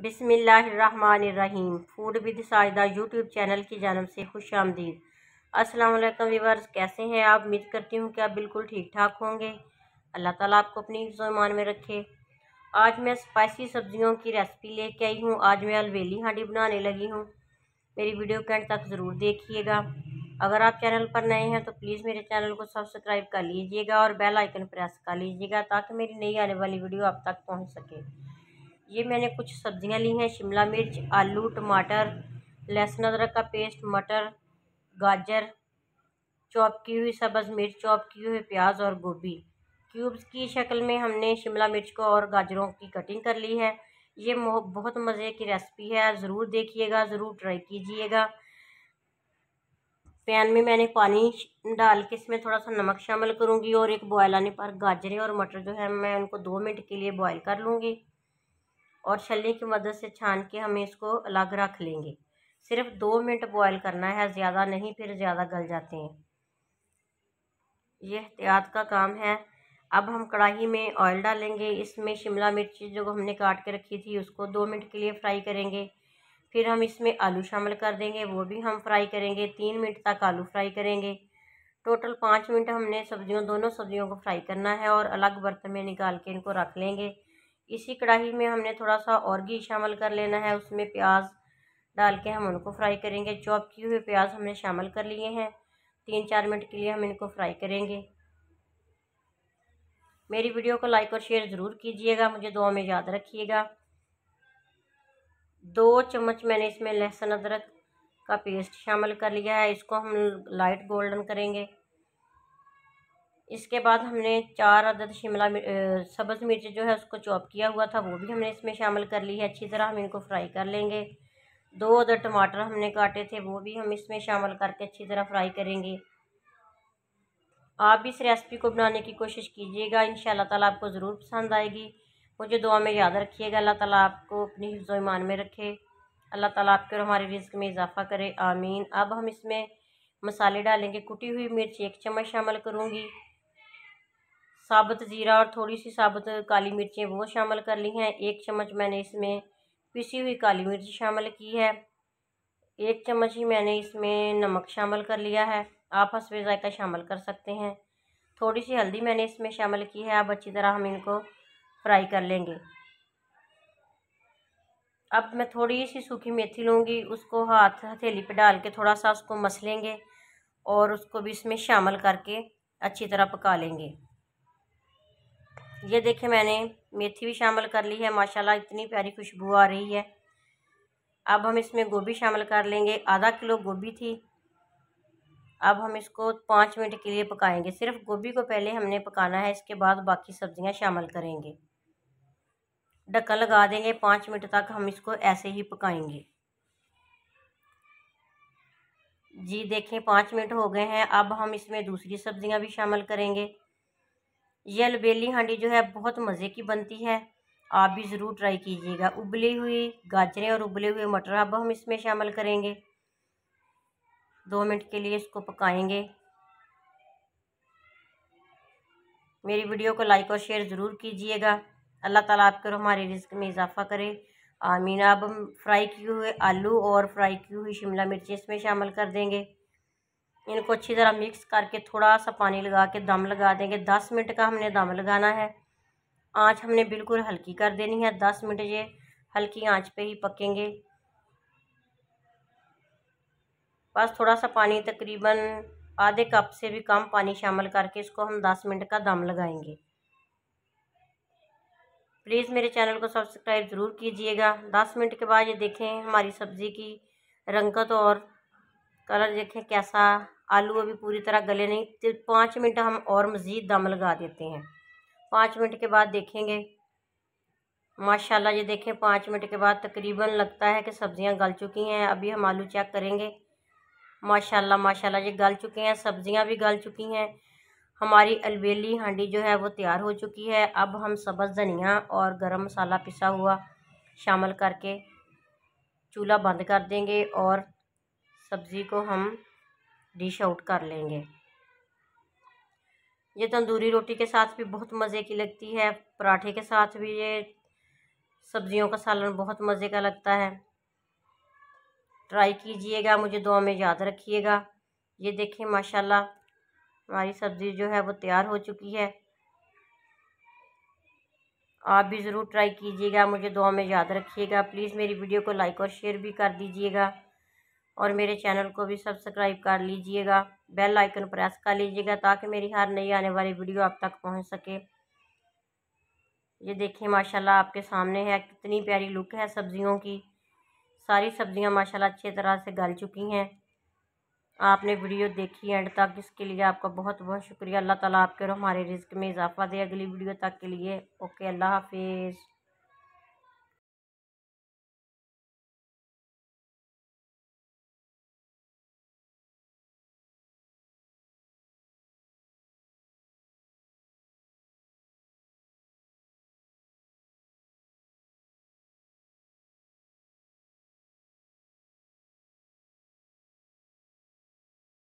बिस्मिल्लाहिर्रहमानिर्रहीम। Food with Sajida YouTube channel की जानब से खुश आमदीद। अस्सलाम वालेकुम व्यूअर्स, कैसे हैं आप? उम्मीद करती हूँ कि आप बिल्कुल ठीक ठाक होंगे। अल्लाह ताला आपको अपनी ईमान में रखे। आज मैं स्पाइसी सब्जियों की रेसिपी लेके आई हूँ। आज मैं अलवेली हांडी बनाने लगी हूँ। मेरी वीडियो के एंड तक ज़रूर देखिएगा। अगर आप चैनल पर नए हैं तो प्लीज़ मेरे चैनल को सब्सक्राइब कर लीजिएगा और बेल आइकन प्रेस कर लीजिएगा ताकि मेरी नई आने वाली वीडियो आप तक पहुँच सके। ये मैंने कुछ सब्जियां ली हैं: शिमला मिर्च, आलू, टमाटर, लहसुन अदरक का पेस्ट, मटर, गाजर, चॉप की हुई सब्ज़ मिर्च, चॉप की हुई प्याज और गोभी। क्यूब्स की शक्ल में हमने शिमला मिर्च को और गाजरों की कटिंग कर ली है। ये बहुत मज़े की रेसिपी है, ज़रूर देखिएगा, ज़रूर ट्राई कीजिएगा। पैन में मैंने पानी डाल के इसमें थोड़ा सा नमक शामिल करूँगी और एक बॉयल आने पर गाजरें और मटर जो है मैं उनको 2 मिनट के लिए बॉयल कर लूँगी और छलनी की मदद से छान के हमें इसको अलग रख लेंगे। सिर्फ 2 मिनट बॉयल करना है, ज़्यादा नहीं, फिर ज़्यादा गल जाते हैं। ये एहतियात का काम है। अब हम कढ़ाई में ऑयल डालेंगे। इसमें शिमला मिर्च जो हमने काट के रखी थी उसको 2 मिनट के लिए फ्राई करेंगे। फिर हम इसमें आलू शामिल कर देंगे, वो भी हम फ्राई करेंगे। 3 मिनट तक आलू फ्राई करेंगे। टोटल 5 मिनट हमने दोनों सब्जियों को फ्राई करना है और अलग बर्तन में निकाल के इनको रख लेंगे। इसी कढ़ाई में हमने थोड़ा सा और घी शामिल कर लेना है। उसमें प्याज डाल के हम उनको फ्राई करेंगे। चॉप किए हुए प्याज हमने शामिल कर लिए हैं। 3-4 मिनट के लिए हम इनको फ्राई करेंगे। मेरी वीडियो को लाइक और शेयर ज़रूर कीजिएगा, मुझे दुआ में याद रखिएगा। 2 चम्मच मैंने इसमें लहसुन अदरक का पेस्ट शामिल कर लिया है। इसको हम लाइट गोल्डन करेंगे। इसके बाद हमने 4 अदद सब्ज़ मिर्च जो है उसको चॉप किया हुआ था वो भी हमने इसमें शामिल कर ली है। अच्छी तरह हम इनको फ्राई कर लेंगे। 2 अदद टमाटर हमने काटे थे वो भी हम इसमें शामिल करके अच्छी तरह फ्राई करेंगे। आप भी इस रेसिपी को बनाने की कोशिश कीजिएगा, इंशाल्लाह ताला आपको ज़रूर पसंद आएगी। मुझे दुआ में याद रखिएगा। अल्लाह ताला आपको अपनी हिफ्ज़ व ईमान में रखे। अल्लाह ताला आपके और हमारे रिज़्क़ में इजाफ़ा करे, आमीन। अब हम इसमें मसाले डालेंगे। कुटी हुई मिर्च 1 चम्मच शामिल करूँगी। साबुत ज़ीरा और थोड़ी सी साबुत काली मिर्चें वो शामिल कर ली हैं। 1 चम्मच मैंने इसमें पिसी हुई काली मिर्च शामिल की है। 1 चम्मच ही मैंने इसमें नमक शामिल कर लिया है। आप हस्बे ज़ायक़ा शामिल कर सकते हैं। थोड़ी सी हल्दी मैंने इसमें शामिल की है। अब अच्छी तरह हम इनको फ्राई कर लेंगे। अब मैं थोड़ी सी सूखी मेथी लूँगी, उसको हथेली पे डाल के थोड़ा सा उसको मस लेंगे और उसको भी इसमें शामिल करके अच्छी तरह पका लेंगे। ये देखें, मैंने मेथी भी शामिल कर ली है। माशाल्लाह इतनी प्यारी खुशबू आ रही है। अब हम इसमें गोभी शामिल कर लेंगे। आधा किलो गोभी थी। अब हम इसको 5 मिनट के लिए पकाएंगे। सिर्फ गोभी को पहले हमने पकाना है, इसके बाद बाकी सब्जियां शामिल करेंगे। ढक्कन लगा देंगे। 5 मिनट तक हम इसको ऐसे ही पकाएंगे। जी देखें, 5 मिनट हो गए हैं। अब हम इसमें दूसरी सब्जियां भी शामिल करेंगे। ये अलबेली हांडी जो है बहुत मज़े की बनती है, आप भी ज़रूर ट्राई कीजिएगा। उबली हुई गाजरें और उबले हुए मटर अब हम इसमें शामिल करेंगे। 2 मिनट के लिए इसको पकाएंगे। मेरी वीडियो को लाइक और शेयर ज़रूर कीजिएगा। अल्लाह ताला आपके और हमारे रिज़्क़ में इजाफ़ा करे, आमीन। अब हम फ्राई किए हुए आलू और फ्राई की हुई शिमला मिर्च इसमें शामिल कर देंगे। इनको अच्छी तरह मिक्स करके थोड़ा सा पानी लगा के दम लगा देंगे। 10 मिनट का हमने दम लगाना है। आँच हमने बिल्कुल हल्की कर देनी है। 10 मिनट ये हल्की आंच पे ही पकेंगे। बस थोड़ा सा पानी, तकरीबन आधे कप से भी कम पानी शामिल करके इसको हम 10 मिनट का दम लगाएंगे। प्लीज़ मेरे चैनल को सब्सक्राइब ज़रूर कीजिएगा। 10 मिनट के बाद ये देखें हमारी सब्ज़ी की रंगत और कलर देखें कैसा। आलू अभी पूरी तरह गले नहीं, तो 5 मिनट हम और मज़ीद दम लगा देते हैं। 5 मिनट के बाद देखेंगे माशाल्लाह, ये देखें 5 मिनट के बाद तकरीबन लगता है कि सब्ज़ियां गल चुकी हैं। अभी हम आलू चेक करेंगे। माशाल्लाह माशाल्लाह ये गल चुके हैं, सब्ज़ियां भी गल चुकी हैं। हमारी अलबेली हांडी जो है वो तैयार हो चुकी है। अब हम सब्ज़ धनिया और गरम मसाला पिसा हुआ शामिल करके चूल्हा बंद कर देंगे और सब्ज़ी को हम डिश आउट कर लेंगे। ये तंदूरी रोटी के साथ भी बहुत मज़े की लगती है, पराठे के साथ भी ये सब्जियों का सालन बहुत मज़े का लगता है। ट्राई कीजिएगा, मुझे दुआ में याद रखिएगा। ये देखिए माशाल्लाह हमारी सब्ज़ी जो है वो तैयार हो चुकी है। आप भी ज़रूर ट्राई कीजिएगा, मुझे दुआ में याद रखिएगा। प्लीज़ मेरी वीडियो को लाइक और शेयर भी कर दीजिएगा और मेरे चैनल को भी सब्सक्राइब कर लीजिएगा। बेल आइकन प्रेस कर लीजिएगा ताकि मेरी हर नई आने वाली वीडियो आप तक पहुंच सके। ये देखिए माशाल्लाह आपके सामने है, कितनी प्यारी लुक है सब्जियों की। सारी सब्जियां माशाल्लाह अच्छी तरह से गल चुकी हैं। आपने वीडियो देखी एंड तक, इसके लिए आपका बहुत बहुत शुक्रिया। अल्लाह ताला आपके और हमारे रिज़्क में इजाफ़ा दे। अगली वीडियो तक के लिए ओके, अल्लाह हाफिज़।